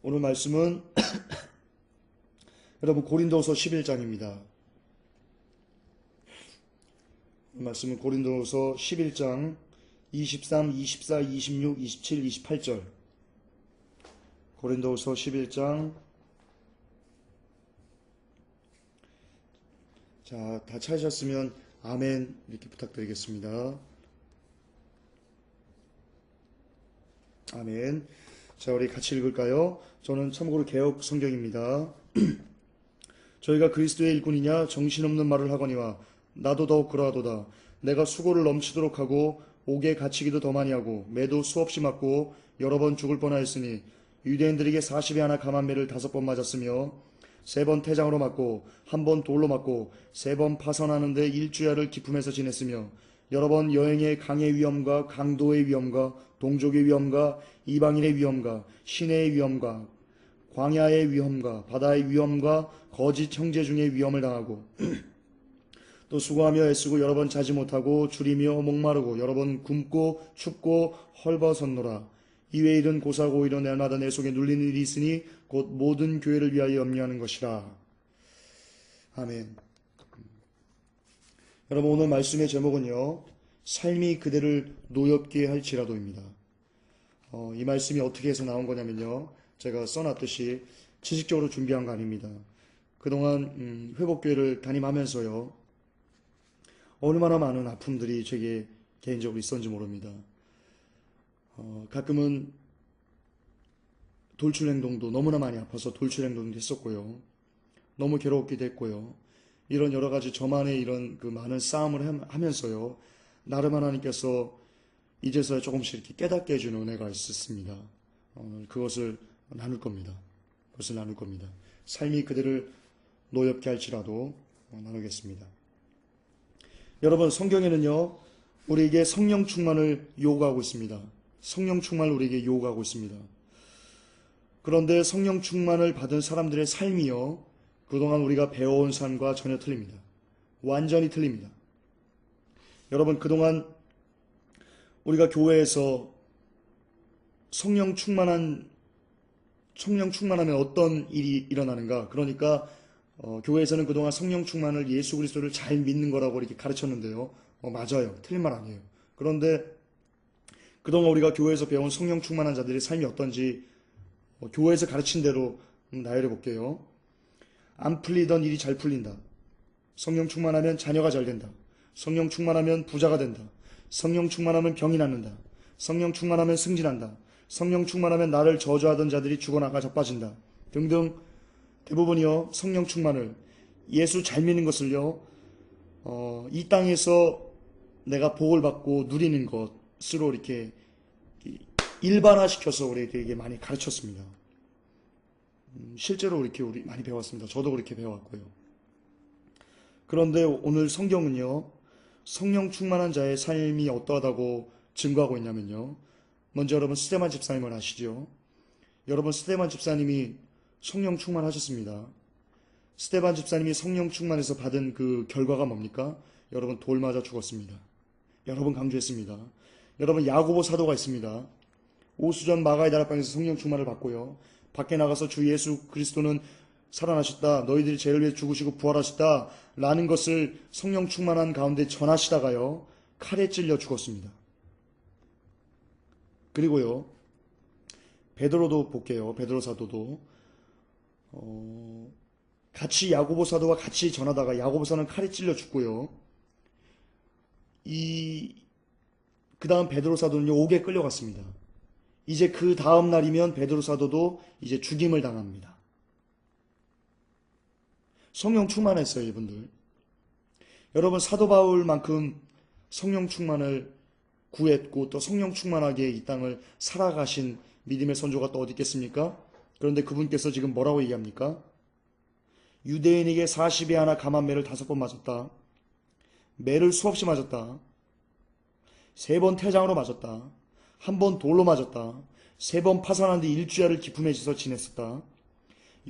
오늘 말씀은 여러분 고린도서 11장입니다. 말씀은 고린도서 11장 23, 24, 26, 27, 28절. 고린도서 11장. 자, 다 찾으셨으면 아멘 이렇게 부탁드리겠습니다. 아멘. 자, 우리 같이 읽을까요? 저는 참고로 개역 성경입니다. 저희가 그리스도의 일꾼이냐 정신없는 말을 하거니와 나도 더욱 그러하도다. 내가 수고를 넘치도록 하고 옥에 갇히기도 더 많이 하고 매도 수없이 맞고 여러 번 죽을 뻔하였으니 유대인들에게 40에 하나 감한 매를 5번 맞았으며 3번 태장으로 맞고 1번 돌로 맞고 3번 파선하는데 일주야를 기품에서 지냈으며 여러 번 여행의 강의 위험과 강도의 위험과 동족의 위험과 이방인의 위험과 시내의 위험과 광야의 위험과 바다의 위험과 거짓 형제 중의 위험을 당하고 또 수고하며 애쓰고 여러 번 자지 못하고 줄이며 목마르고 여러 번 굶고 춥고 헐벗었노라. 이외의 일은 고사고 오히려 날마다 내 속에 눌리는 일이 있으니 곧 모든 교회를 위하여 염려하는 것이라. 아멘. 여러분, 오늘 말씀의 제목은요, 삶이 그대를 노엽게 할지라도입니다. 이 말씀이 어떻게 해서 나온 거냐면요, 제가 써놨듯이 지식적으로 준비한 거 아닙니다. 그동안 회복교회를 담임하면서요, 얼마나 많은 아픔들이 제게 개인적으로 있었는지 모릅니다. 가끔은 돌출행동도 너무나 많이 아파서 돌출행동도 했었고요. 너무 괴롭기도 했고요. 이런 여러 가지 저만의 이런 그 많은 싸움을 하면서요. 나름 하나님께서 이제서야 조금씩 이렇게 깨닫게 해주는 은혜가 있었습니다. 그것을 나눌 겁니다. 그것을 나눌 겁니다. 삶이 그대를 노엽게 할지라도 나누겠습니다. 여러분, 성경에는요, 우리에게 성령 충만을 요구하고 있습니다. 성령 충만을 우리에게 요구하고 있습니다. 그런데 성령 충만을 받은 사람들의 삶이요, 그동안 우리가 배워온 삶과 전혀 틀립니다. 완전히 틀립니다. 여러분, 그동안 우리가 교회에서 성령 충만하면 어떤 일이 일어나는가? 그러니까 교회에서는 그동안 성령 충만을 예수 그리스도를 잘 믿는 거라고 이렇게 가르쳤는데요. 맞아요. 틀린 말 아니에요. 그런데 그동안 우리가 교회에서 배운 성령 충만한 자들의 삶이 어떤지 교회에서 가르친 대로 나열해 볼게요. 안 풀리던 일이 잘 풀린다. 성령 충만하면 자녀가 잘 된다. 성령 충만하면 부자가 된다. 성령 충만하면 병이 낫는다. 성령 충만하면 승진한다. 성령 충만하면 나를 저주하던 자들이 죽어나가 자빠진다. 등등 대부분이요, 성령 충만을, 예수 잘 믿는 것을요, 이 땅에서 내가 복을 받고 누리는 것으로 이렇게 일반화시켜서 우리에게 많이 가르쳤습니다. 실제로 이렇게 우리 많이 배웠습니다. 저도 그렇게 배워왔고요. 그런데 오늘 성경은요, 성령 충만한 자의 삶이 어떠하다고 증거하고 있냐면요. 먼저 여러분 스데반 집사님을 아시죠? 여러분 스데반 집사님이 성령 충만하셨습니다. 스데반 집사님이 성령 충만해서 받은 그 결과가 뭡니까? 여러분 돌 맞아 죽었습니다. 여러분 강조했습니다. 여러분 야고보 사도가 있습니다. 오수전 마가의 다락방에서 성령 충만을 받고요. 밖에 나가서 주 예수 그리스도는 살아나셨다. 너희들이 죄를 위해 죽으시고 부활하셨다. 라는 것을 성령 충만한 가운데 전하시다가요. 칼에 찔려 죽었습니다. 그리고요. 베드로도 볼게요. 베드로 사도도. 같이 야고보 사도와 같이 전하다가 야고보 사도는 칼에 찔려 죽고요. 그 다음 베드로 사도는요. 옥에 끌려갔습니다. 이제 그 다음 날이면 베드로 사도도 이제 죽임을 당합니다. 성령 충만했어요, 이분들. 여러분, 사도 바울만큼 성령 충만을 구했고 또 성령 충만하게 이 땅을 살아가신 믿음의 선조가 또 어디 있겠습니까? 그런데 그분께서 지금 뭐라고 얘기합니까? 유대인에게 40에 하나 감한 매를 5번 맞았다. 매를 수없이 맞았다. 3번 태장으로 맞았다. 1번 돌로 맞았다. 3번 파산하는데 일주야를 기품에서 지냈었다.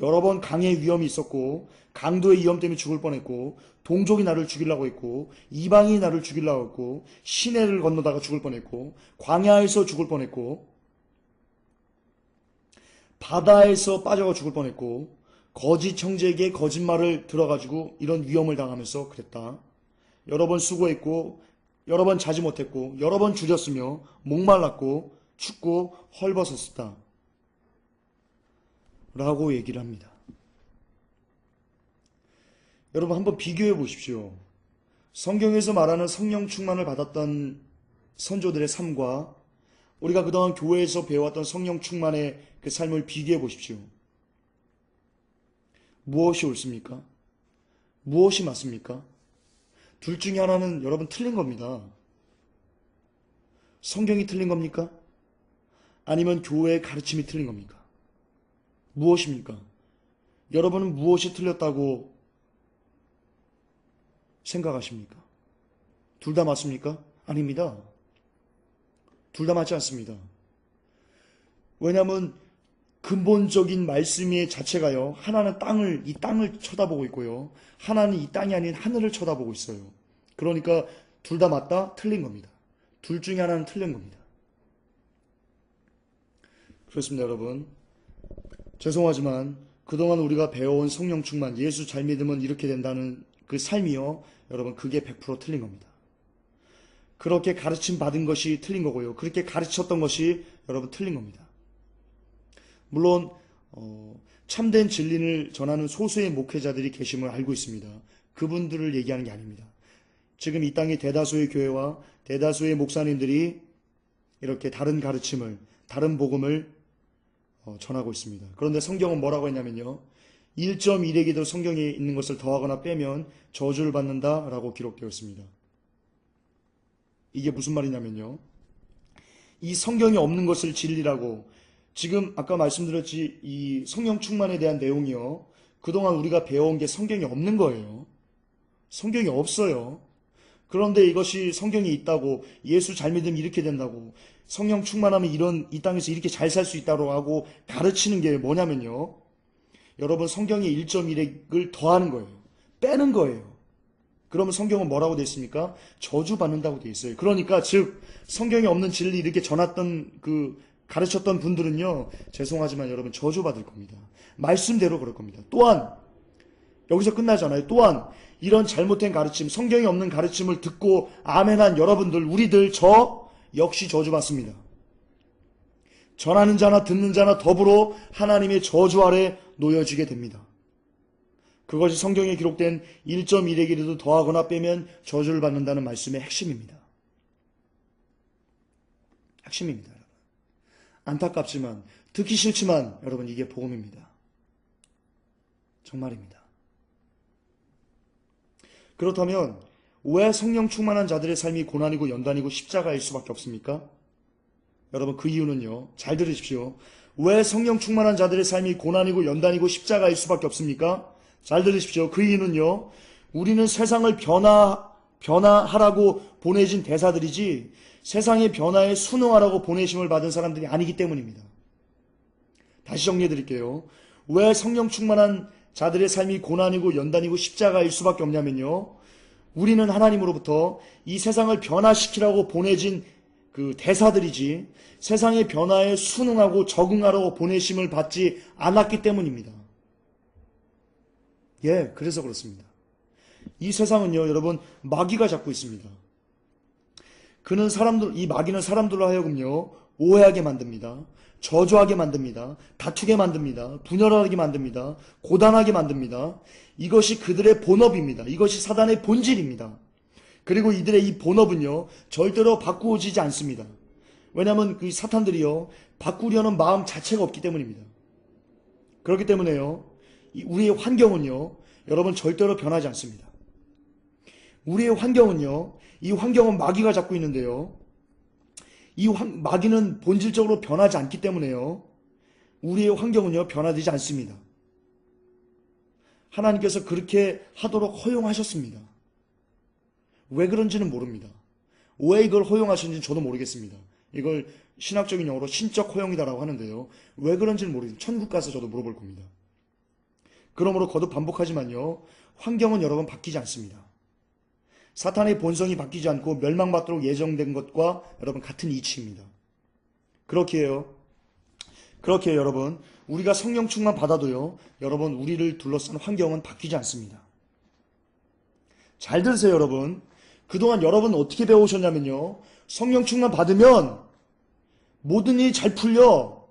여러 번 강의 위험이 있었고 강도의 위험 때문에 죽을 뻔했고 동족이 나를 죽이려고 했고 이방인이 나를 죽이려고 했고 시내를 건너다가 죽을 뻔했고 광야에서 죽을 뻔했고 바다에서 빠져가 죽을 뻔했고 거짓 형제에게 거짓말을 들어가지고 이런 위험을 당하면서 그랬다. 여러 번 수고했고 여러 번 자지 못했고 여러 번 줄였으며 목말랐고 춥고 헐벗었다. 라고 얘기를 합니다. 여러분 한번 비교해 보십시오. 성경에서 말하는 성령 충만을 받았던 선조들의 삶과 우리가 그동안 교회에서 배워왔던 성령 충만의 그 삶을 비교해 보십시오. 무엇이 옳습니까? 무엇이 맞습니까? 둘 중에 하나는 여러분 틀린 겁니다. 성경이 틀린 겁니까? 아니면 교회의 가르침이 틀린 겁니까? 무엇입니까? 여러분은 무엇이 틀렸다고 생각하십니까? 둘 다 맞습니까? 아닙니다. 둘 다 맞지 않습니다. 왜냐하면 근본적인 말씀의 자체가요. 하나는 이 땅을 쳐다보고 있고요. 하나는 이 땅이 아닌 하늘을 쳐다보고 있어요. 그러니까 둘 다 맞다? 틀린 겁니다. 둘 중에 하나는 틀린 겁니다. 그렇습니다, 여러분. 죄송하지만 그동안 우리가 배워온 성령 충만, 예수 잘 믿으면 이렇게 된다는 그 삶이요. 여러분 그게 100% 틀린 겁니다. 그렇게 가르침 받은 것이 틀린 거고요. 그렇게 가르쳤던 것이 여러분 틀린 겁니다. 물론 참된 진리를 전하는 소수의 목회자들이 계심을 알고 있습니다. 그분들을 얘기하는 게 아닙니다. 지금 이 땅의 대다수의 교회와 대다수의 목사님들이 이렇게 다른 가르침을, 다른 복음을 전하고 있습니다. 그런데 성경은 뭐라고 했냐면요. 1.1에게도 성경에 있는 것을 더하거나 빼면 저주를 받는다라고 기록되어 있습니다. 이게 무슨 말이냐면요. 이 성경에 없는 것을 진리라고, 지금 아까 말씀드렸지 이 성령 충만에 대한 내용이요. 그동안 우리가 배워온 게 성경에 없는 거예요. 성경이 없어요. 그런데 이것이 성경에 있다고, 예수 잘 믿으면 이렇게 된다고, 성령 충만하면 이 땅에서 이렇게 잘 살 수 있다고 하고 가르치는 게 뭐냐면요. 여러분 성경에 1.1을 더하는 거예요. 빼는 거예요. 그러면 성경은 뭐라고 되어 있습니까? 저주받는다고 되어 있어요. 그러니까 즉 성경에 없는 진리 이렇게 전했던 가르쳤던 분들은요. 죄송하지만 여러분 저주받을 겁니다. 말씀대로 그럴 겁니다. 또한 여기서 끝나잖아요. 또한 이런 잘못된 가르침, 성경에 없는 가르침을 듣고 아멘한 여러분들, 우리들, 저 역시 저주받습니다. 전하는 자나 듣는 자나 더불어 하나님의 저주 아래 놓여지게 됩니다. 그것이 성경에 기록된 1.1의 길이도 더하거나 빼면 저주를 받는다는 말씀의 핵심입니다. 핵심입니다. 여러분. 안타깝지만 듣기 싫지만 여러분 이게 복음입니다. 정말입니다. 그렇다면 왜 성령 충만한 자들의 삶이 고난이고 연단이고 십자가일 수밖에 없습니까? 여러분 그 이유는요. 잘 들으십시오. 왜 성령 충만한 자들의 삶이 고난이고 연단이고 십자가일 수밖에 없습니까? 잘 들으십시오. 그 이유는요. 우리는 세상을 변화하라고 보내진 대사들이지 세상의 변화에 순응하라고 보내심을 받은 사람들이 아니기 때문입니다. 다시 정리해 드릴게요. 왜 성령 충만한 자들의 삶이 고난이고 연단이고 십자가일 수밖에 없냐면요. 우리는 하나님으로부터 이 세상을 변화시키라고 보내진 그 대사들이지 세상의 변화에 순응하고 적응하라고 보내심을 받지 않았기 때문입니다. 예, 그래서 그렇습니다. 이 세상은요, 여러분, 마귀가 잡고 있습니다. 이 마귀는 사람들로 하여금요, 오해하게 만듭니다. 저주하게 만듭니다. 다투게 만듭니다. 분열하게 만듭니다. 고단하게 만듭니다. 이것이 그들의 본업입니다. 이것이 사단의 본질입니다. 그리고 이들의 이 본업은요, 절대로 바꾸어지지 않습니다. 왜냐하면 그 사탄들이요, 바꾸려는 마음 자체가 없기 때문입니다. 그렇기 때문에요, 우리의 환경은요, 여러분 절대로 변하지 않습니다. 우리의 환경은요, 이 환경은 마귀가 잡고 있는데요, 마귀는 본질적으로 변하지 않기 때문에요, 우리의 환경은요, 변화되지 않습니다. 하나님께서 그렇게 하도록 허용하셨습니다. 왜 그런지는 모릅니다. 왜 이걸 허용하셨는지 저도 모르겠습니다. 이걸 신학적인 용어로 신적 허용이다라고 하는데요. 왜 그런지는 모르겠습니다. 천국 가서 저도 물어볼 겁니다. 그러므로 거듭 반복하지만요. 환경은 여러분 바뀌지 않습니다. 사탄의 본성이 바뀌지 않고 멸망받도록 예정된 것과 여러분 같은 이치입니다. 그렇게 해요. 그렇게 여러분, 우리가 성령 충만 받아도요, 여러분, 우리를 둘러싼 환경은 바뀌지 않습니다. 잘 들으세요, 여러분. 그동안 여러분 어떻게 배우셨냐면요, 성령 충만 받으면 모든 일이 잘 풀려.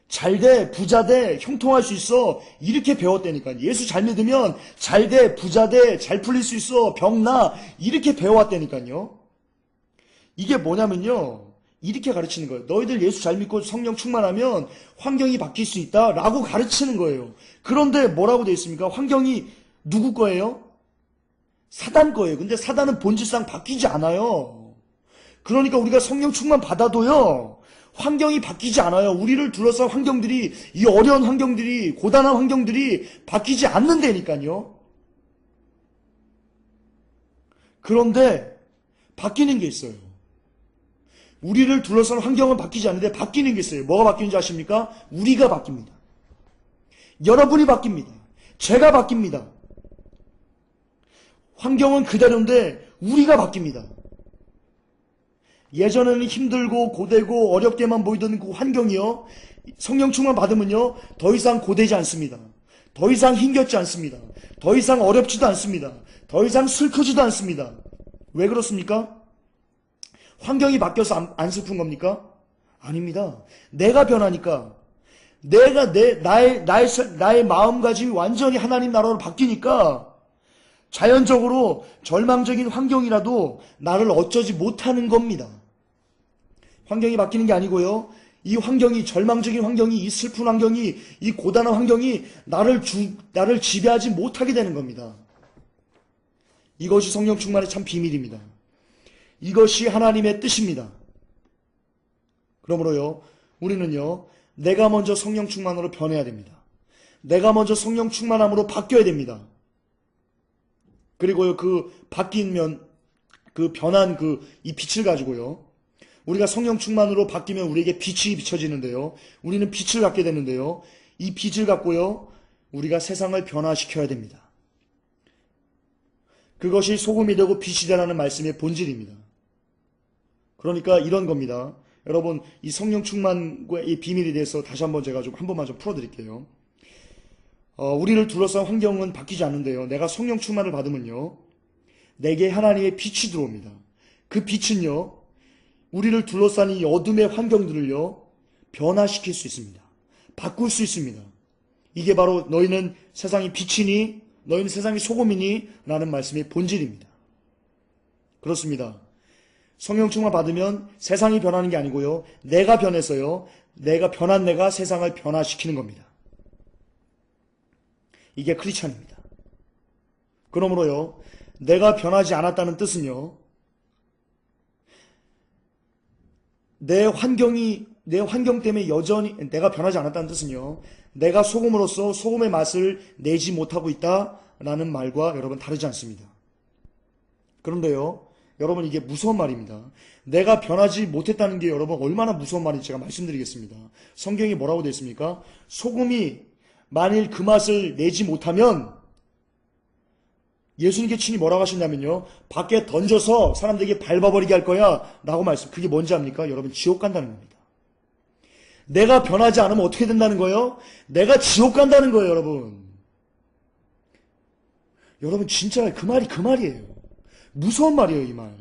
잘 돼, 부자 돼, 형통할 수 있어. 이렇게 배웠다니까요. 예수 잘 믿으면 잘 돼, 부자 돼, 잘 풀릴 수 있어, 병 나. 이렇게 배워왔다니까요. 이게 뭐냐면요, 이렇게 가르치는 거예요. 너희들 예수 잘 믿고 성령 충만하면 환경이 바뀔 수 있다 라고 가르치는 거예요. 그런데 뭐라고 되어 있습니까? 환경이 누구 거예요? 사단 거예요. 근데 사단은 본질상 바뀌지 않아요. 그러니까 우리가 성령 충만 받아도요, 환경이 바뀌지 않아요. 우리를 둘러싼 환경들이, 이 어려운 환경들이, 고단한 환경들이 바뀌지 않는다니까요. 그런데 바뀌는 게 있어요. 우리를 둘러싼 환경은 바뀌지 않는데 바뀌는 게 있어요. 뭐가 바뀌는지 아십니까? 우리가 바뀝니다. 여러분이 바뀝니다. 제가 바뀝니다. 환경은 그대로인데 우리가 바뀝니다. 예전에는 힘들고 고되고 어렵게만 보이던 그 환경이요, 성령 충만 받으면요, 더 이상 고되지 않습니다. 더 이상 힘겹지 않습니다. 더 이상 어렵지도 않습니다. 더 이상 슬프지도 않습니다. 왜 그렇습니까? 환경이 바뀌어서 안 슬픈 겁니까? 아닙니다. 내가 변하니까, 나의 마음가짐이 완전히 하나님 나라로 바뀌니까 자연적으로 절망적인 환경이라도 나를 어쩌지 못하는 겁니다. 환경이 바뀌는 게 아니고요, 이 환경이, 절망적인 환경이, 이 슬픈 환경이, 이 고단한 환경이 나를 지배하지 못하게 되는 겁니다. 이것이 성령 충만의 참 비밀입니다. 이것이 하나님의 뜻입니다. 그러므로요, 우리는요, 내가 먼저 성령 충만으로 변해야 됩니다. 내가 먼저 성령 충만함으로 바뀌어야 됩니다. 그리고요, 그 바뀌면, 그 변한 이 빛을 가지고요, 우리가 성령 충만으로 바뀌면 우리에게 빛이 비춰지는데요, 우리는 빛을 갖게 되는데요, 이 빛을 갖고요, 우리가 세상을 변화시켜야 됩니다. 그것이 소금이 되고 빛이 되라는 말씀의 본질입니다. 그러니까 이런 겁니다. 여러분, 이 성령 충만의 비밀에 대해서 다시 한번 제가 한 번만 풀어드릴게요. 우리를 둘러싼 환경은 바뀌지 않는데요, 내가 성령 충만을 받으면요, 내게 하나님의 빛이 들어옵니다. 그 빛은요, 우리를 둘러싼 이 어둠의 환경들을요, 변화시킬 수 있습니다. 바꿀 수 있습니다. 이게 바로 너희는 세상의 빛이니, 너희는 세상의 소금이니 라는 말씀의 본질입니다. 그렇습니다. 성령 충만 받으면 세상이 변하는 게 아니고요, 내가 변해서요, 내가 변한 내가 세상을 변화시키는 겁니다. 이게 크리스찬입니다. 그러므로요, 내가 변하지 않았다는 뜻은요, 내 환경 때문에 여전히 내가 변하지 않았다는 뜻은요, 내가 소금으로서 소금의 맛을 내지 못하고 있다라는 말과 여러분 다르지 않습니다. 그런데요, 여러분, 이게 무서운 말입니다. 내가 변하지 못했다는 게 여러분 얼마나 무서운 말인지 제가 말씀드리겠습니다. 성경이 뭐라고 되어 있습니까? 소금이 만일 그 맛을 내지 못하면, 예수님께 친히 뭐라고 하셨냐면요, 밖에 던져서 사람들에게 밟아버리게 할 거야 라고 말씀. 그게 뭔지 압니까? 여러분, 지옥 간다는 겁니다. 내가 변하지 않으면 어떻게 된다는 거예요? 내가 지옥 간다는 거예요, 여러분. 여러분, 진짜 그 말이에요. 무서운 말이에요, 이 말.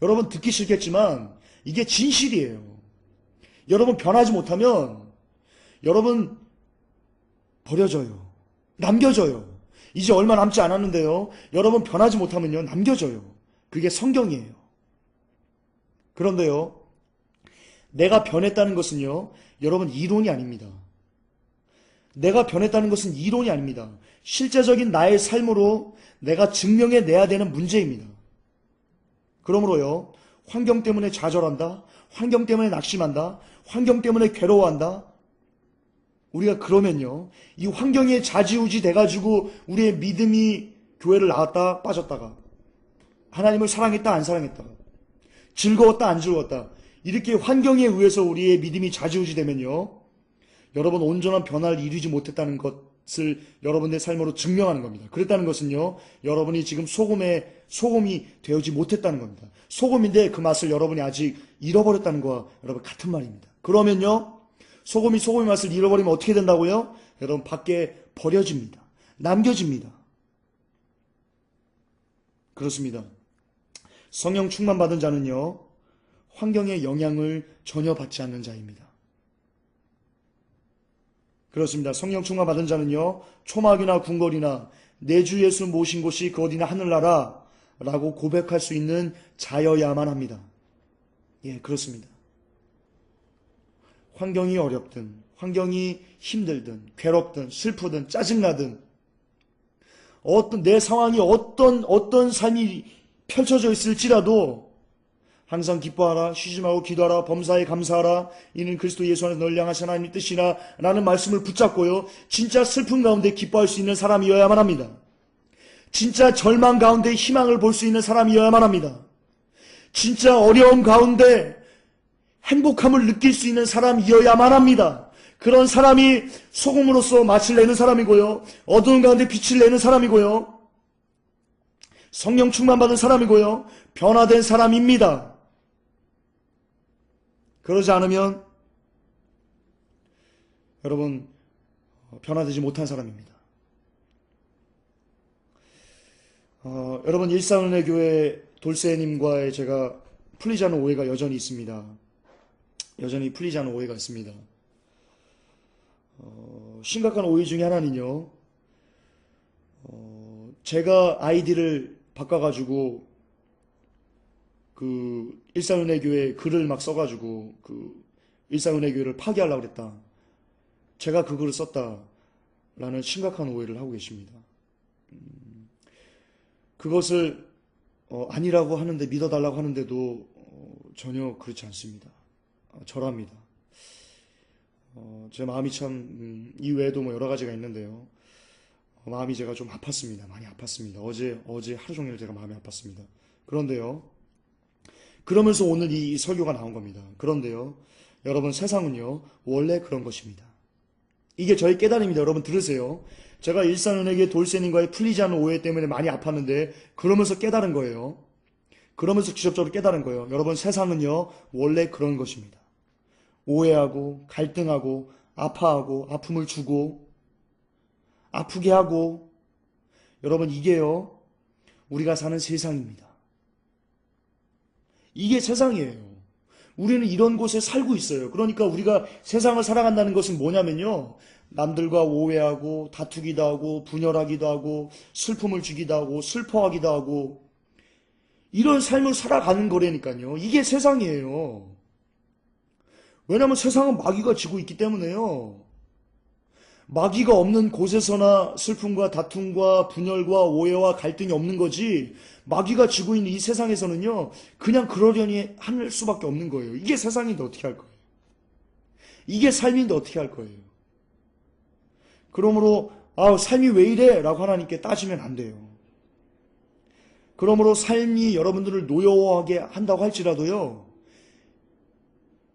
여러분, 듣기 싫겠지만 이게 진실이에요. 여러분, 변하지 못하면 여러분 버려져요. 남겨져요. 이제 얼마 남지 않았는데요, 여러분 변하지 못하면요, 남겨져요. 그게 성경이에요. 그런데요, 내가 변했다는 것은요, 여러분 이론이 아닙니다. 내가 변했다는 것은 이론이 아닙니다. 실제적인 나의 삶으로 내가 증명해내야 되는 문제입니다. 그러므로요, 환경 때문에 좌절한다, 환경 때문에 낙심한다, 환경 때문에 괴로워한다, 우리가 그러면요, 이 환경에 좌지우지 돼가지고 우리의 믿음이 교회를 나왔다 빠졌다가, 하나님을 사랑했다 안 사랑했다가, 즐거웠다 안 즐거웠다, 이렇게 환경에 의해서 우리의 믿음이 좌지우지 되면요, 여러분 온전한 변화를 이루지 못했다는 것 맛을 여러분의 삶으로 증명하는 겁니다. 그랬다는 것은요, 여러분이 지금 소금이 되어지 못했다는 겁니다. 소금인데 그 맛을 여러분이 아직 잃어버렸다는 거와 여러분 같은 말입니다. 그러면요, 소금의 맛을 잃어버리면 어떻게 된다고요? 여러분 밖에 버려집니다. 남겨집니다. 그렇습니다. 성령 충만받은 자는요, 환경의 영향을 전혀 받지 않는 자입니다. 그렇습니다. 성령 충만받은 자는요, 초막이나 궁궐이나 내 주 예수 모신 곳이 그 어디나 하늘나라 라고 고백할 수 있는 자여야만 합니다. 예, 그렇습니다. 환경이 어렵든, 환경이 힘들든, 괴롭든, 슬프든, 짜증나든, 내 상황이 어떤 삶이 펼쳐져 있을지라도 항상 기뻐하라, 쉬지 말고 기도하라, 범사에 감사하라, 이는 그리스도 예수 안에서 널 향하신 하나님의 뜻이나 라는 말씀을 붙잡고요, 진짜 슬픔 가운데 기뻐할 수 있는 사람이어야만 합니다. 진짜 절망 가운데 희망을 볼 수 있는 사람이어야만 합니다. 진짜 어려움 가운데 행복함을 느낄 수 있는 사람이어야만 합니다. 그런 사람이 소금으로서 맛을 내는 사람이고요, 어두운 가운데 빛을 내는 사람이고요, 성령 충만받은 사람이고요, 변화된 사람입니다. 그러지 않으면 여러분 변화되지 못한 사람입니다. 여러분 일산은혜 교회 돌쇠님과의 제가 풀리지 않은 오해가 여전히 있습니다. 여전히 풀리지 않은 오해가 있습니다. 심각한 오해 중에 하나는요, 제가 아이디를 바꿔가지고 그 일산은혜 교회 글을 막 써가지고 그 일산은혜 교회를 파괴하려고 그랬다, 제가 그 글을 썼다라는 심각한 오해를 하고 계십니다. 그것을 아니라고 하는데, 믿어달라고 하는데도 전혀 그렇지 않습니다. 절합니다. 제 마음이 참 이외에도 뭐 여러 가지가 있는데요, 마음이 제가 좀 아팠습니다. 많이 아팠습니다. 어제 하루 종일 제가 마음이 아팠습니다. 그런데요, 그러면서 오늘 이 설교가 나온 겁니다. 그런데요, 여러분 세상은요 원래 그런 것입니다. 이게 저의 깨달음입니다. 여러분 들으세요. 제가 일산은혜교회 돌쇠님과의 풀리지 않는 오해 때문에 많이 아팠는데 그러면서 깨달은 거예요. 그러면서 직접적으로 깨달은 거예요. 여러분 세상은요 원래 그런 것입니다. 오해하고 갈등하고 아파하고 아픔을 주고 아프게 하고, 여러분 이게요 우리가 사는 세상입니다. 이게 세상이에요. 우리는 이런 곳에 살고 있어요. 그러니까 우리가 세상을 살아간다는 것은 뭐냐면요, 남들과 오해하고 다투기도 하고 분열하기도 하고 슬픔을 주기도 하고 슬퍼하기도 하고 이런 삶을 살아가는 거라니까요. 이게 세상이에요. 왜냐하면 세상은 마귀가 지고 있기 때문에요. 마귀가 없는 곳에서나 슬픔과 다툼과 분열과 오해와 갈등이 없는 거지, 마귀가 지고 있는 이 세상에서는요 그냥 그러려니 할 수밖에 없는 거예요. 이게 세상인데 어떻게 할 거예요? 이게 삶인데 어떻게 할 거예요? 그러므로 삶이 왜 이래? 라고 하나님께 따지면 안 돼요. 그러므로 삶이 여러분들을 노여워하게 한다고 할지라도요,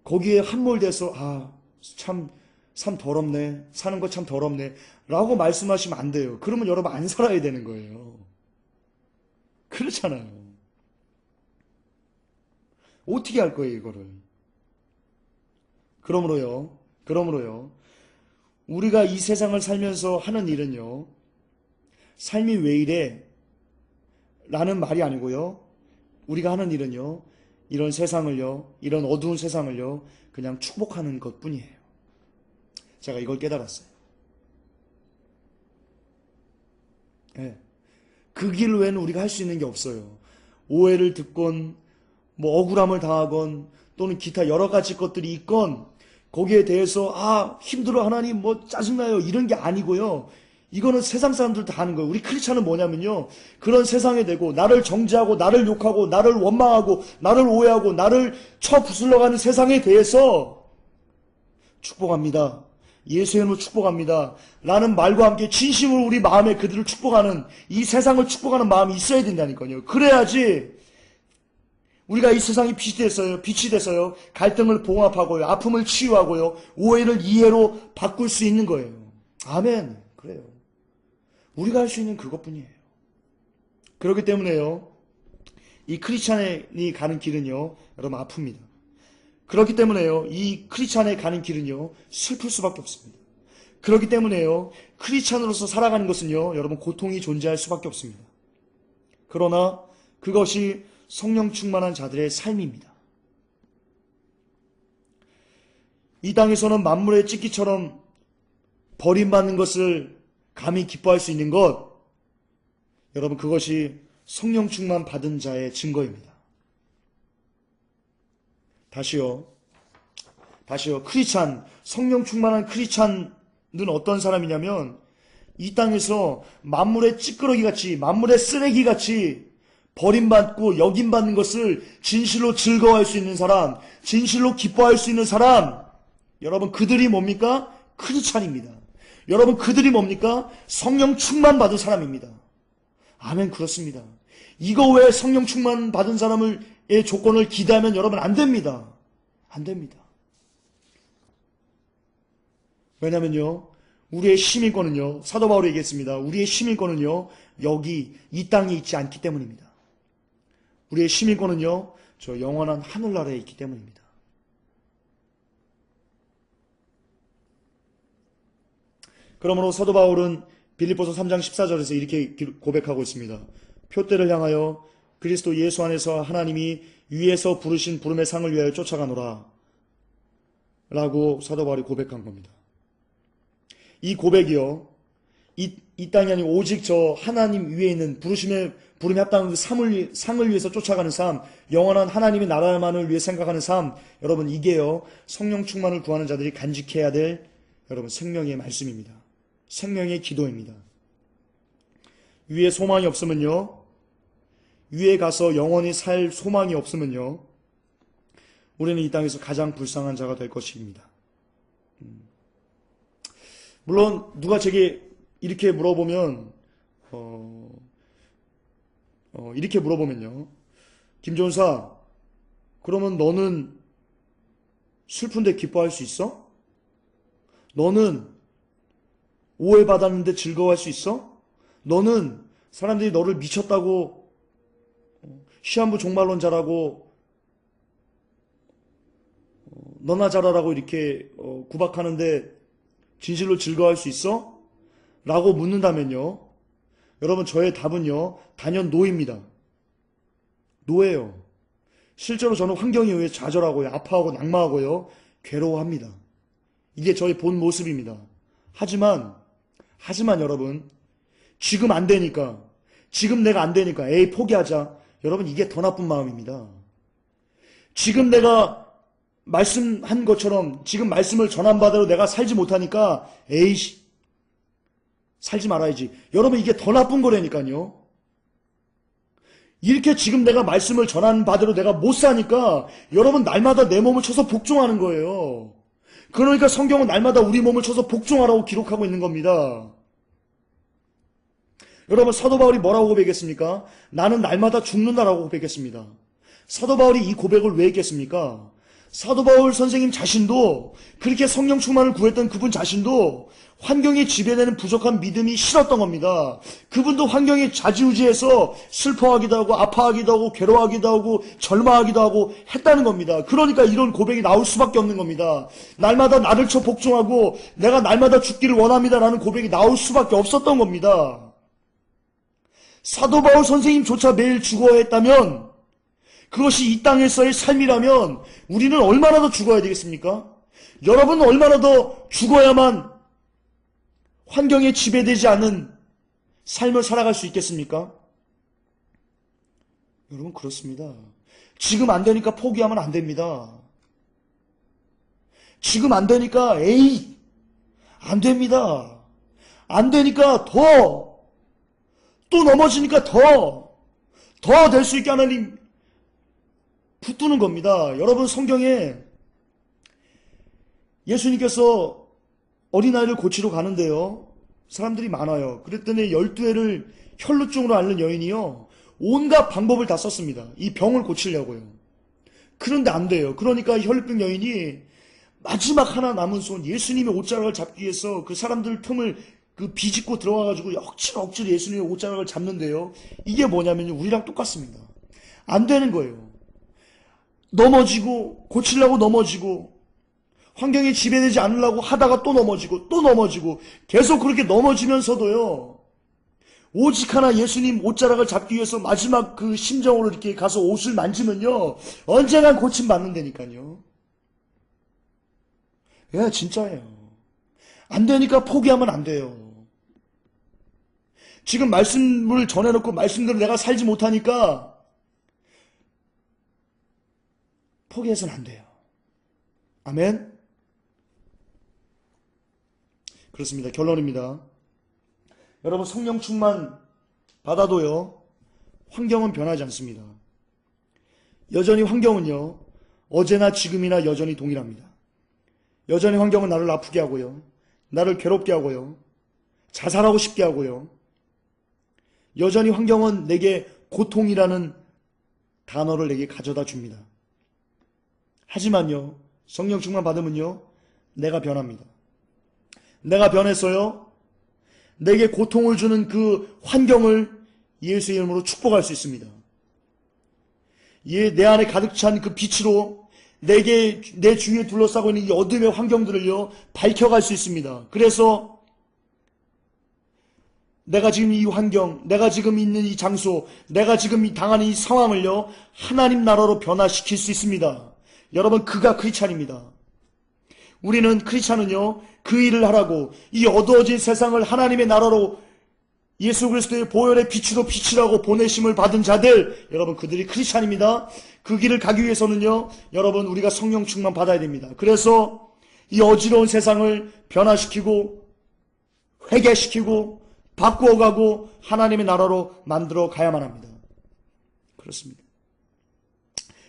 거기에 함몰돼서 참 더럽네, 사는 거 참 더럽네 라고 말씀하시면 안 돼요. 그러면 여러분 안 살아야 되는 거예요. 그렇잖아요. 어떻게 할 거예요 이거를? 그러므로요 우리가 이 세상을 살면서 하는 일은요, 삶이 왜 이래? 라는 말이 아니고요, 우리가 하는 일은요, 이런 세상을요, 이런 어두운 세상을요 그냥 축복하는 것 뿐이에요. 제가 이걸 깨달았어요. 네. 그 길 외에는 우리가 할 수 있는 게 없어요. 오해를 듣건 뭐 억울함을 당하건 또는 기타 여러 가지 것들이 있건 거기에 대해서 힘들어 하나님 뭐 짜증나요 이런 게 아니고요, 이거는 세상 사람들 다 하는 거예요. 우리 크리스찬은 뭐냐면요, 그런 세상에 대고 나를 정죄하고 나를 욕하고 나를 원망하고 나를 오해하고 나를 쳐부술러가는 세상에 대해서 축복합니다, 예수의 이름으로 축복합니다 라는 말과 함께 진심으로 우리 마음에 그들을 축복하는, 이 세상을 축복하는 마음이 있어야 된다니까요. 그래야지 우리가 이 세상이 빛이 됐어요. 갈등을 봉합하고요, 아픔을 치유하고요, 오해를 이해로 바꿀 수 있는 거예요. 아멘. 그래요. 우리가 할 수 있는 그것뿐이에요. 그렇기 때문에요, 이 크리스찬이 가는 길은요, 여러분 아픕니다. 그렇기 때문에요, 이 크리스찬에 가는 길은요, 슬플 수밖에 없습니다. 그렇기 때문에요, 크리스찬으로서 살아가는 것은요, 여러분 고통이 존재할 수밖에 없습니다. 그러나 그것이 성령 충만한 자들의 삶입니다. 이 땅에서는 만물의 찢기처럼 버림받는 것을 감히 기뻐할 수 있는 것, 여러분 그것이 성령 충만 받은 자의 증거입니다. 다시요. 크리스찬, 성령 충만한 크리스찬은 어떤 사람이냐면, 이 땅에서 만물의 찌끄러기같이, 만물의 쓰레기같이 버림받고 여김받는 것을 진실로 즐거워할 수 있는 사람, 진실로 기뻐할 수 있는 사람, 여러분 그들이 뭡니까? 크리스찬입니다. 여러분 그들이 뭡니까? 성령 충만 받은 사람입니다. 아멘, 그렇습니다. 이거 외에 성령 충만 받은 사람의 조건을 기대하면 여러분 안 됩니다. 안 됩니다. 왜냐면요, 우리의 시민권은요, 사도 바울이 얘기했습니다. 우리의 시민권은요, 여기 이 땅에 있지 않기 때문입니다. 우리의 시민권은요, 저 영원한 하늘나라에 있기 때문입니다. 그러므로 사도 바울은 빌립보서 3장 14절에서 이렇게 고백하고 있습니다. 표대를 향하여 그리스도 예수 안에서 하나님이 위에서 부르신 부름의 상을 위하여 쫓아가노라 라고 사도 바울이 고백한 겁니다. 이 고백이요, 이 땅이 아니고 오직 저 하나님 위에 있는 부름에 합당한 그 상을 위해서 쫓아가는 삶, 영원한 하나님의 나라만을 위해 생각하는 삶, 여러분 이게요, 성령 충만을 구하는 자들이 간직해야 될 여러분 생명의 말씀입니다. 생명의 기도입니다. 위에 소망이 없으면요, 위에 가서 영원히 살 소망이 없으면요, 우리는 이 땅에서 가장 불쌍한 자가 될 것입니다. 물론 누가 제게 이렇게 물어보면 이렇게 물어보면요, 김전사, 그러면 너는 슬픈데 기뻐할 수 있어? 너는 오해받았는데 즐거워할 수 있어? 너는 사람들이 너를 미쳤다고, 시한부 종말론자라고, 너나 잘하라고 이렇게 구박하는데 진실로 즐거워할 수 있어? 라고 묻는다면요, 여러분 저의 답은요, 단연 노입니다. 노예요. 실제로 저는 환경에 의해 좌절하고요, 아파하고 낙마하고요, 괴로워합니다. 이게 저의 본 모습입니다. 하지만 여러분, 지금 안 되니까, 지금 내가 안 되니까 에이 포기하자, 여러분 이게 더 나쁜 마음입니다. 지금 내가 말씀한 것처럼 지금 말씀을 전한 바대로 내가 살지 못하니까 에이씨 살지 말아야지, 여러분 이게 더 나쁜 거라니까요. 이렇게 지금 내가 말씀을 전한 바대로 내가 못 사니까 여러분 날마다 내 몸을 쳐서 복종하는 거예요. 그러니까 성경은 날마다 우리 몸을 쳐서 복종하라고 기록하고 있는 겁니다. 여러분 사도 바울이 뭐라고 고백했습니까? 나는 날마다 죽는다라고 고백했습니다. 사도 바울이 이 고백을 왜 했겠습니까? 사도 바울 선생님 자신도, 그렇게 성령 충만을 구했던 그분 자신도 환경에 지배되는 부족한 믿음이 싫었던 겁니다. 그분도 환경에 좌지우지해서 슬퍼하기도 하고 아파하기도 하고 괴로워하기도 하고 절망하기도 하고 했다는 겁니다. 그러니까 이런 고백이 나올 수밖에 없는 겁니다. 날마다 나를 쳐 복종하고 내가 날마다 죽기를 원합니다라는 고백이 나올 수밖에 없었던 겁니다. 사도 바울 선생님조차 매일 죽어했다면, 그것이 이 땅에서의 삶이라면 우리는 얼마나 더 죽어야 되겠습니까? 여러분은 얼마나 더 죽어야만 환경에 지배되지 않는 삶을 살아갈 수 있겠습니까? 여러분 그렇습니다. 지금 안 되니까 포기하면 안 됩니다. 지금 안 되니까 에이 안 됩니다. 안 되니까 또 넘어지니까 더 될 수 있게 하나님 붙드는 겁니다. 여러분 성경에 예수님께서 어린아이를 고치러 가는데요, 사람들이 많아요. 그랬더니 12해를 혈루증으로 앓는 여인이요, 온갖 방법을 다 썼습니다. 이 병을 고치려고요. 그런데 안 돼요. 그러니까 혈루증 여인이 마지막 하나 남은 손, 예수님의 옷자락을 잡기 위해서 그 사람들 틈을 그 비집고 들어가가지고 억지로 예수님의 옷자락을 잡는데요. 이게 뭐냐면요. 우리랑 똑같습니다. 안 되는 거예요. 넘어지고, 고치려고 넘어지고, 환경에 지배되지 않으려고 하다가 또 넘어지고, 계속 그렇게 넘어지면서도요. 오직 하나 예수님 옷자락을 잡기 위해서 마지막 그 심정으로 이렇게 가서 옷을 만지면요. 언젠간 고침받는다니까요. 예, 진짜예요. 안 되니까 포기하면 안 돼요. 지금 말씀을 전해놓고 말씀대로 내가 살지 못하니까 포기해서는 안 돼요. 아멘? 그렇습니다. 결론입니다. 여러분 성령 충만 받아도요. 환경은 변하지 않습니다. 여전히 환경은요. 어제나 지금이나 여전히 동일합니다. 여전히 환경은 나를 아프게 하고요. 나를 괴롭게 하고요. 자살하고 싶게 하고요. 여전히 환경은 내게 고통이라는 단어를 내게 가져다 줍니다. 하지만요. 성령 충만 받으면요. 내가 변합니다. 내가 변했어요. 내게 고통을 주는 그 환경을 예수의 이름으로 축복할 수 있습니다. 내 안에 가득 찬 그 빛으로 내 주위에 둘러싸고 있는 이 어둠의 환경들을요, 밝혀갈 수 있습니다. 그래서 내가 지금 이 환경, 내가 지금 있는 이 장소, 내가 지금 당하는 이 상황을요, 하나님 나라로 변화시킬 수 있습니다. 여러분, 그가 크리스찬입니다. 우리는 크리스찬은요, 그 일을 하라고 이 어두워진 세상을 하나님의 나라로 예수 그리스도의 보혈의 빛으로 비치라고 보내심을 받은 자들, 여러분 그들이 크리스찬입니다. 그 길을 가기 위해서는요, 여러분 우리가 성령 충만 받아야 됩니다. 그래서 이 어지러운 세상을 변화시키고 회개시키고 바꾸어가고 하나님의 나라로 만들어 가야만 합니다. 그렇습니다.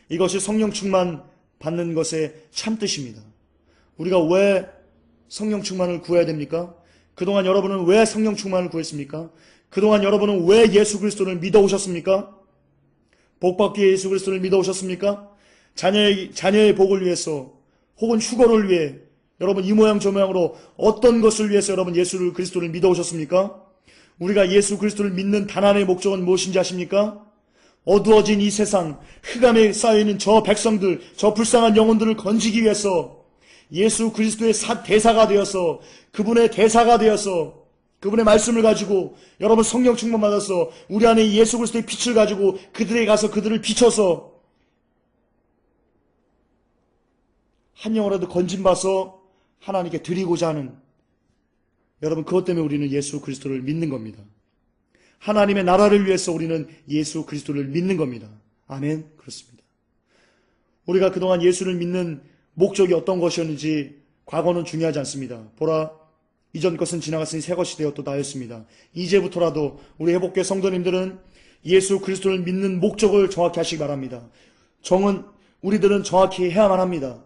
이것이 성령 충만 받는 것의 참뜻입니다. 우리가 왜 성령 충만을 구해야 됩니까? 그동안 여러분은 왜 성령 충만을 구했습니까? 그동안 여러분은 왜 예수 그리스도를 믿어오셨습니까? 복받기 위해 예수 그리스도를 믿어오셨습니까? 자녀의 복을 위해서 혹은 휴거를 위해 여러분 이 모양 저 모양으로 어떤 것을 위해서 여러분 예수 그리스도를 믿어오셨습니까? 우리가 예수 그리스도를 믿는 단 하나의 목적은 무엇인지 아십니까? 어두워진 이 세상, 흑암에 쌓여있는 저 백성들, 저 불쌍한 영혼들을 건지기 위해서 예수 그리스도의 대사가 되어서 그분의 대사가 되어서 그분의 말씀을 가지고 여러분 성령 충만 받아서 우리 안에 예수 그리스도의 빛을 가지고 그들에게 가서 그들을 비춰서 한 영혼이라도 건진받아서 하나님께 드리고자 하는 여러분 그것 때문에 우리는 예수 그리스도를 믿는 겁니다. 하나님의 나라를 위해서 우리는 예수 그리스도를 믿는 겁니다. 아멘. 그렇습니다. 우리가 그동안 예수를 믿는 목적이 어떤 것이었는지 과거는 중요하지 않습니다. 보라, 이전 것은 지나갔으니 새 것이 되었도다 하였습니다. 이제부터라도 우리 회복교회 성도님들은 예수 그리스도를 믿는 목적을 정확히 하시기 바랍니다. 우리들은 정확히 해야만 합니다.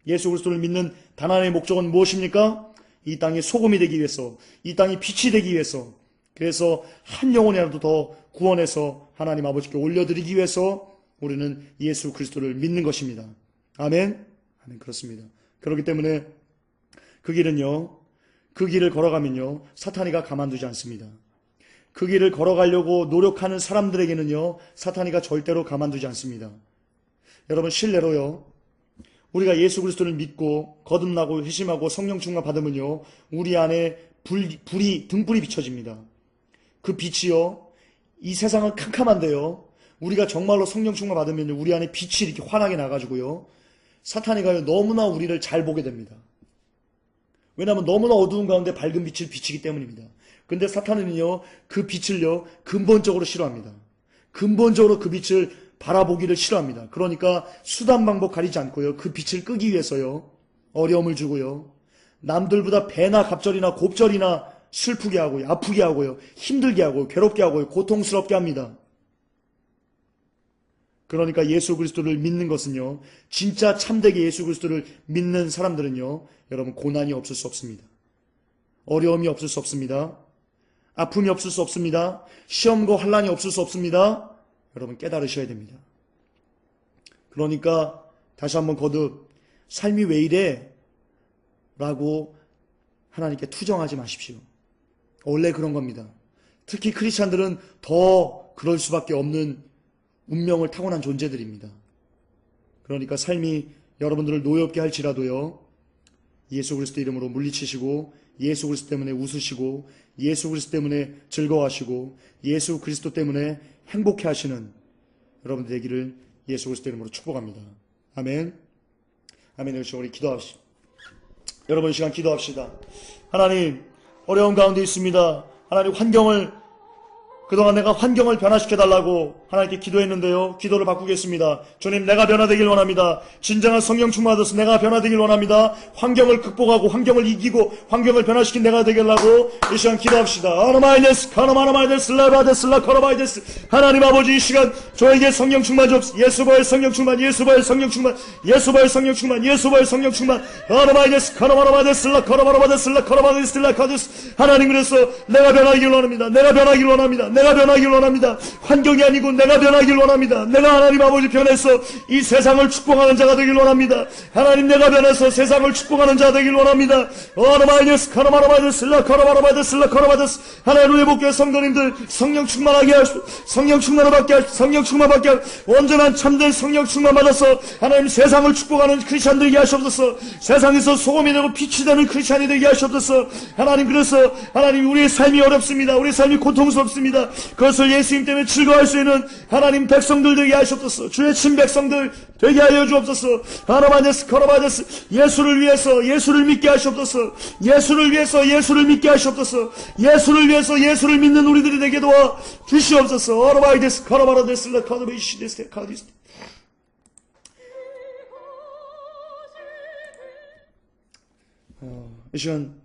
예수 그리스도를 믿는 단 하나의 목적은 무엇입니까? 이 땅의 소금이 되기 위해서, 이 땅이 빛이 되기 위해서, 그래서 한 영혼이라도 더 구원해서 하나님 아버지께 올려드리기 위해서 우리는 예수 그리스도를 믿는 것입니다. 아멘. 아멘. 그렇습니다. 그렇기 때문에 그 길을 걸어가면요, 사탄이가 가만두지 않습니다. 그 길을 걸어가려고 노력하는 사람들에게는요, 사탄이가 절대로 가만두지 않습니다. 여러분, 실례로요, 우리가 예수 그리스도를 믿고 거듭나고 회심하고 성령 충만 받으면요, 우리 안에 등불이 비춰집니다. 그 빛이요, 이 세상은 캄캄한데요, 우리가 정말로 성령 충만 받으면 우리 안에 빛이 이렇게 환하게 나가지고요, 사탄이가요, 너무나 우리를 잘 보게 됩니다. 왜냐하면 너무나 어두운 가운데 밝은 빛을 비치기 때문입니다. 근데 사탄은요, 그 빛을요, 근본적으로 싫어합니다. 근본적으로 그 빛을 바라보기를 싫어합니다. 그러니까 수단 방법 가리지 않고요, 그 빛을 끄기 위해서요, 어려움을 주고요, 남들보다 배나 갑절이나 곱절이나 슬프게 하고요, 아프게 하고요, 힘들게 하고요, 괴롭게 하고요, 고통스럽게 합니다. 그러니까 예수 그리스도를 믿는 것은요, 진짜 참되게 예수 그리스도를 믿는 사람들은요, 여러분 고난이 없을 수 없습니다. 어려움이 없을 수 없습니다. 아픔이 없을 수 없습니다. 시험과 환난이 없을 수 없습니다. 여러분 깨달으셔야 됩니다. 그러니까 다시 한번 거듭 삶이 왜 이래? 라고 하나님께 투정하지 마십시오. 원래 그런 겁니다. 특히 크리스찬들은 더 그럴 수밖에 없는 운명을 타고난 존재들입니다. 그러니까 삶이 여러분들을 노엽게 할지라도요, 예수 그리스도 이름으로 물리치시고 예수 그리스도 때문에 웃으시고 예수 그리스도 때문에 즐거워하시고 예수 그리스도 때문에 행복해 하시는 여러분들 되기를 예수 그리스도 이름으로 축복합니다. 아멘. 아멘. 우리 기도합시다. 여러분 이 시간 기도합시다. 하나님, 어려운 가운데 있습니다. 하나님, 그동안 내가 환경을 변화시켜달라고 하나님께 기도했는데요. 기도를 바꾸겠습니다. 주님, 내가 변화되길 원합니다. 진정한 성령 충만받아서 내가 변화되길 원합니다. 환경을 극복하고 환경을 이기고 환경을 변화시킨 내가 되겠라고 이 시간 기도합시다. 하나님 아버지, 이 시간 저에게 성령 충만 주옵소서. 예수보의 성령 충만, 예수보의 성령 충만, 예수보의 성령 충만, 예수보의 성령 충만. 하나님, 그래서 내가 변하기를 원합니다. 내가 변하기를 원합니다. 내가 변하기를 원합니다. 환경이 아니고 내가 변하기를 원합니다. 내가 하나님 아버지 변해서 이 세상을 축복하는 자가 되길 원합니다. 하나님, 내가 변해서 세상을 축복하는 자가 되길 원합니다. 하나님, 회복교회 성도님들 성령 충만하게 하시고 성령 충만을 받게 하시고 성령 충만 받게 하시고 온전한 참된 성령 충만 받아서 하나님 세상을 축복하는 크리스찬 되게 하시옵소서. 세상에서 소금이 되고 빛이 되는 크리스찬이 되게 하시옵소서. 하나님, 그래서 하나님, 우리의 삶이 어렵습니다. 우리의 삶이 고통스럽습니다. 그것을 예수님 때문에 즐거워할 수 있는 하나님 백성들 되게 하시옵소서. 주의 친백성들 되게 하여 주옵소서. 예수를 위해서 예수를 믿게 하시옵소서. 예수를 위해서 예수를 믿게 하시옵소서. 예수를 위해서 예수를 믿는 우리들이 되게 도와 주시옵소서. 이 시간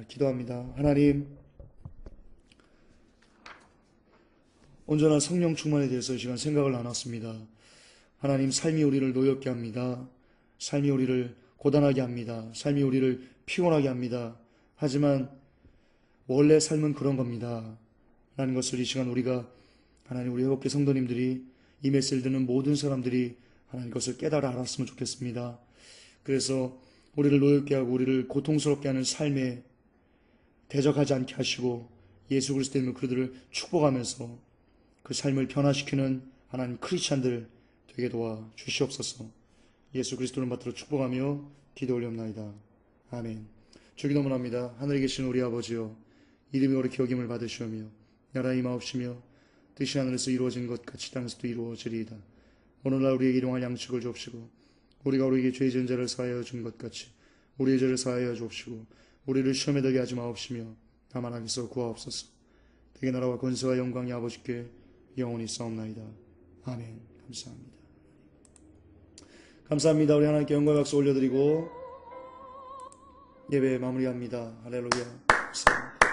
기도합니다. 하나님, 온전한 성령 충만에 대해서 이 시간 생각을 나눴습니다. 하나님, 삶이 우리를 노엽게 합니다. 삶이 우리를 고단하게 합니다. 삶이 우리를 피곤하게 합니다. 하지만 원래 삶은 그런 겁니다. 라는 것을 이 시간 우리가 하나님, 우리 회복교 성도님들이 이 메시지를 듣는 모든 사람들이 하나님 것을 깨달아 알았으면 좋겠습니다. 그래서 우리를 노엽게 하고 우리를 고통스럽게 하는 삶에 대적하지 않게 하시고 예수 그리스도 이름으로 그들을 축복하면서 그 삶을 변화시키는 하나님 크리스찬들 되게 도와 주시옵소서. 예수 그리스도를 받들어 축복하며 기도 올려옵나이다. 아멘. 주기 너무합니다. 하늘에 계신 우리 아버지여, 이름이 오르게 여김을 받으시오며 나라 임하옵시며 뜻이 하늘에서 이루어진 것 같이 땅에서도 이루어지리이다. 오늘날 우리에게 일용할 양식을 주옵시고 우리가 우리에게 죄 지은 자를 사하여 준 것 같이 우리의 죄를 사하여 주옵시고 우리를 시험에 들게 하지 마옵시며 다만 악에서 구하옵소서. 되게 나라와 권세와 영광이 아버지께 영원히 싸움나이다. 아멘. 감사합니다. 감사합니다. 우리 하나님께 영광의 박수 올려드리고 예배 마무리합니다. 할렐루야. 감사합니다.